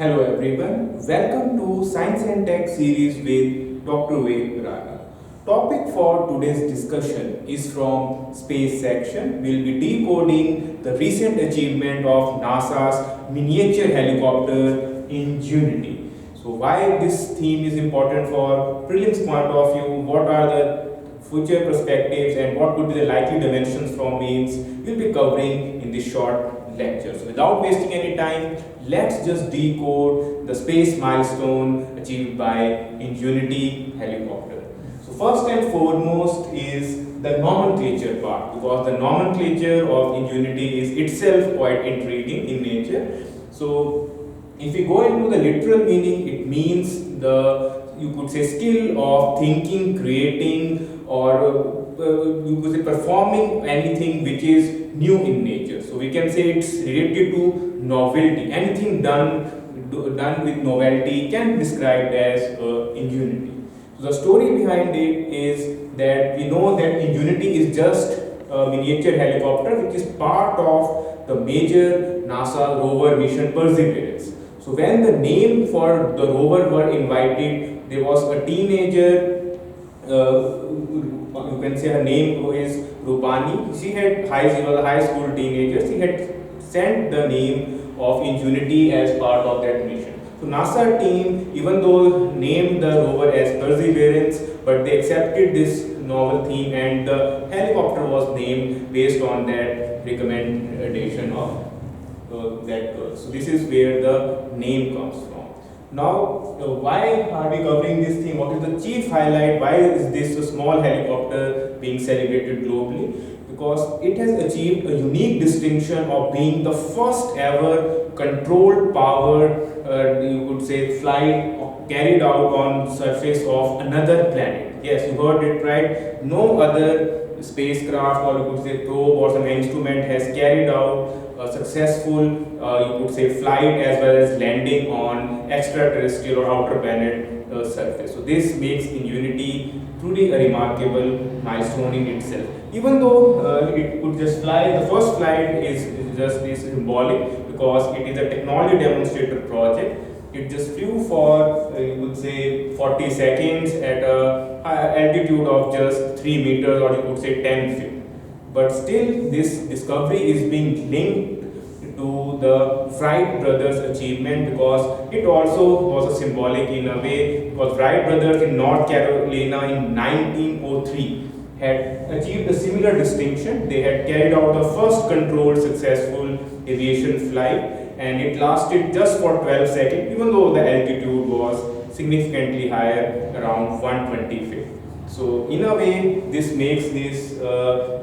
Hello everyone, welcome to Science and Tech series with Dr. Ved Raga. Topic for today's discussion is from space section. We'll be decoding the recent achievement of NASA's miniature helicopter Ingenuity. So why this theme is important for prelims point of view, what are the future perspectives and what could be the likely dimensions from mains, we'll be covering in this short lecture. So without wasting any time, let's just decode the space milestone achieved by Ingenuity helicopter. So first and foremost is the nomenclature part, because the nomenclature of Ingenuity is itself quite intriguing in nature. So if we go into the literal meaning, it means you could say skill of thinking, creating, or you could say performing anything which is new in nature. So we can say it's related to novelty. Anything done with novelty can be described as Ingenuity. So the story behind it is that we know that Ingenuity is just a miniature helicopter which is part of the major NASA rover mission Perseverance. So when the name for the rover were invited, there was a teenager, you can say her name is Rupani. She was a high school teenager. She had sent the name of Ingenuity as part of that mission. So NASA team, even though named the rover as Perseverance, but they accepted this novel theme and the helicopter was named based on that recommendation of that girl. So this is where the name comes from. Now, why are we covering this theme? What is the chief highlight? Why is this a small helicopter being celebrated globally? Because it has achieved a unique distinction of being the first ever controlled, powered, you could say, flight carried out on surface of another planet. Yes, you heard it right. No other spacecraft, or you could say probe or some instrument, has carried out a successful, you could say, flight as well as landing on extraterrestrial or outer planet surface. So this makes Ingenuity truly a remarkable milestone in itself. Even though it could just fly, the first flight is symbolic because it is a technology demonstrator project. It just flew for, you could say, 40 seconds at a altitude of just 3 meters, or you could say 10 feet. But still, this discovery is being linked to the Wright brothers' achievement because it also was a symbolic in a way, because Wright brothers in North Carolina in 1903 had achieved a similar distinction. They had carried out the first controlled successful aviation flight, and it lasted just for 12 seconds, even though the altitude was significantly higher, around 120 feet. So in a way, this makes this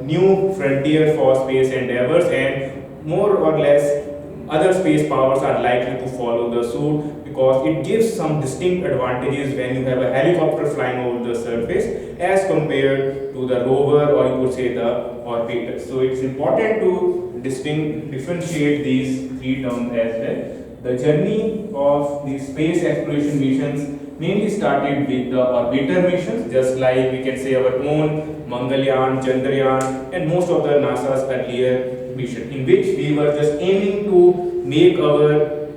new frontier for space endeavors, and more or less other space powers are likely to follow the suit, because it gives some distinct advantages when you have a helicopter flying over the surface as compared to the rover, or you could say the orbiter. So it's important to differentiate these three terms as well. The journey of the space exploration missions mainly started with the orbiter missions, just like we can say our own Mangalyaan, Chandrayaan, and most of the NASA's earlier mission, in which we were just aiming to make our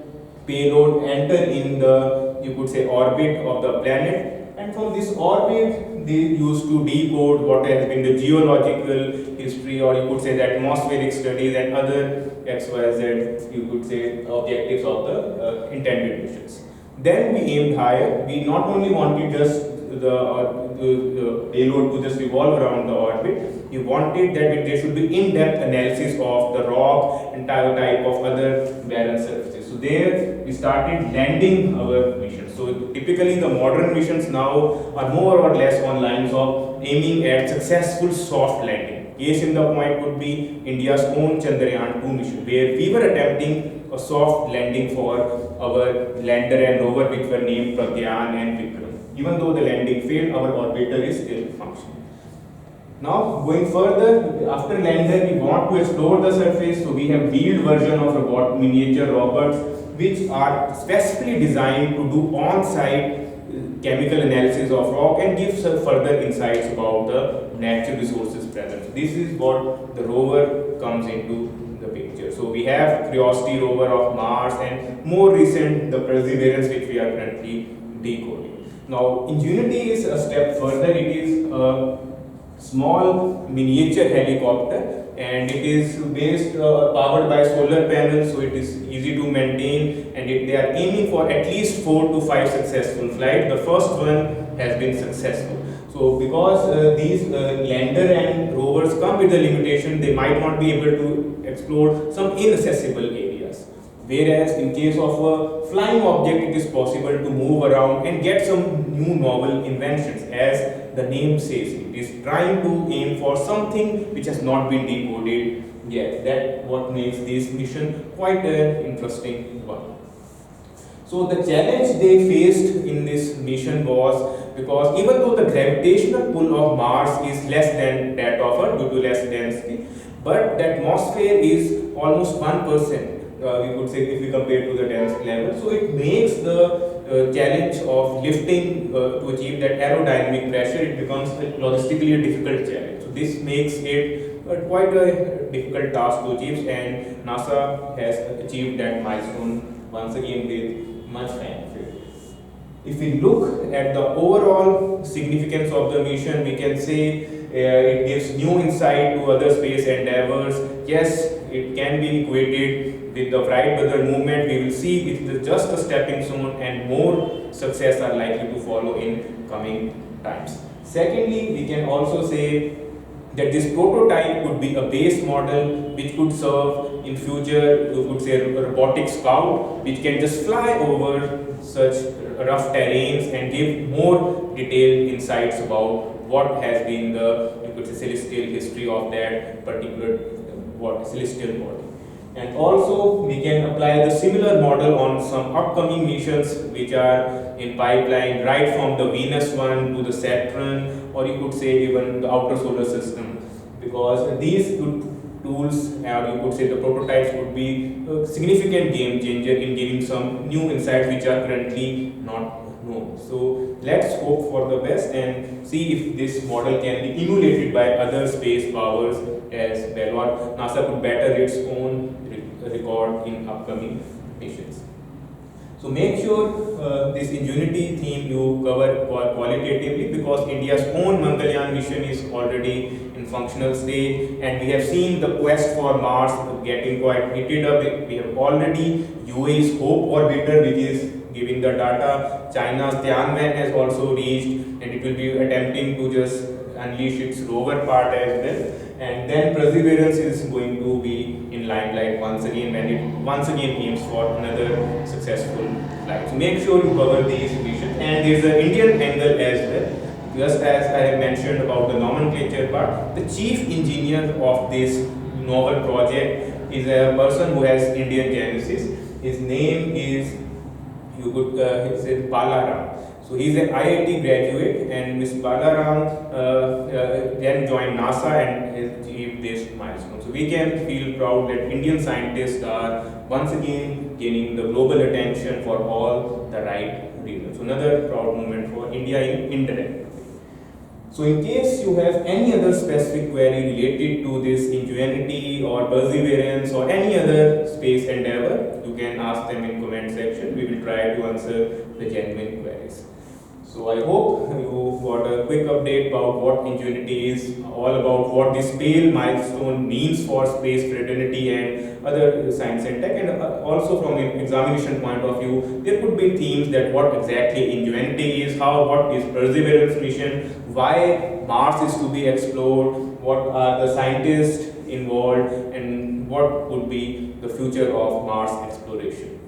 payload enter in the, you could say, orbit of the planet. And from this orbit, they used to decode what has been the geological history, or you could say the atmospheric studies and other XYZ, you could say, objectives of the intended missions. Then we aimed higher. We not only wanted just the payload to just revolve around the orbit, we wanted that there should be in-depth analysis of the rock and type of other barren surfaces. So there we started landing our missions. So typically the modern missions now are more or less on lines of aiming at successful soft landing. Case in the point would be India's own Chandrayaan 2 mission, where we were attempting a soft landing for our lander and rover, which were named Pragyan and Vikram. Even though the landing failed, our orbiter is still functioning. Now, going further, after lander, we want to explore the surface, so we have wheeled version of miniature robots, which are specifically designed to do on-site chemical analysis of rock and give further insights about the natural resources present. So this is what the rover comes into the picture. So we have Curiosity rover of Mars, and more recent the Perseverance, which we are currently decoding. Now Ingenuity is a step further. It is a small miniature helicopter, and it is based powered by solar panels, so it is easy to maintain, and they are aiming for at least 4 to 5 successful flights. The first one has been successful. So because these lander and rovers come with a limitation, they might not be able to explore some inaccessible areas. Whereas in case of a flying object, it is possible to move around and get some new novel inventions. As the name says, it is trying to aim for something which has not been decoded yet. That what makes this mission quite an interesting one. So the challenge they faced in this mission was because even though the gravitational pull of Mars is less than that of Earth due to less density, but the atmosphere is almost 1%. We could say if we compare to the dense level. So it makes the challenge of lifting to achieve that aerodynamic pressure, it becomes logistically a difficult challenge. So this makes it quite a difficult task to achieve, and NASA has achieved that milestone once again with much fanfare. If we look at the overall significance of the mission, we can say it gives new insight to other space endeavors. Yes, it can be equated with the Wright brother movement. We will see it is just a stepping stone, and more success are likely to follow in coming times. Secondly, we can also say that this prototype could be a base model which could serve in future. You could say a robotic scout which can just fly over such rough terrains and give more detailed insights about what has been the, you could say, celestial history of that particular celestial body. And also we can apply the similar model on some upcoming missions which are in pipeline, right from the Venus one to the Saturn, or you could say even the outer solar system, because these tools, or you could say the prototypes, could be a significant game changer in giving some new insights which are currently not known. So let's hope for the best and see if this model can be emulated by other space powers as well, or NASA could better its own record in upcoming missions. So make sure this Ingenuity theme you cover qualitatively, because India's own Mangalyaan mission is already in functional state, and we have seen the quest for Mars getting quite heated up. We have already UAE's Hope orbiter, which is giving the data. China's Tianwen has also reached, and it will be attempting to just unleash its rover part as well. And then Perseverance is going to be in limelight once again, when it once again aims for another successful flight. So make sure you cover these missions, and there is an Indian angle as well. Just as I have mentioned about the nomenclature part, the chief engineer of this novel project is a person who has Indian genesis. His name is, you could say, Balaram. So he is an IIT graduate, and Mr. Balaram then joined NASA and achieved this milestone. So we can feel proud that Indian scientists are once again gaining the global attention for all the right reasons. So another proud moment for India in indirect. So in case you have any other specific query related to this Ingenuity or Perseverance or any other space endeavor, you can ask them in comment section. We will try to answer the genuine queries. So I hope you got a quick update about what Ingenuity is all about, what this pale milestone means for space fraternity and other science and tech, and also from an examination point of view, there could be themes that what exactly Ingenuity is, what is Perseverance mission, why Mars is to be explored, what are the scientists involved, and what would be the future of Mars exploration.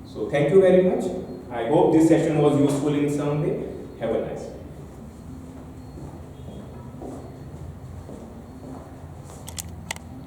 So thank you very much. I hope this session was useful in some way. Have a nice day.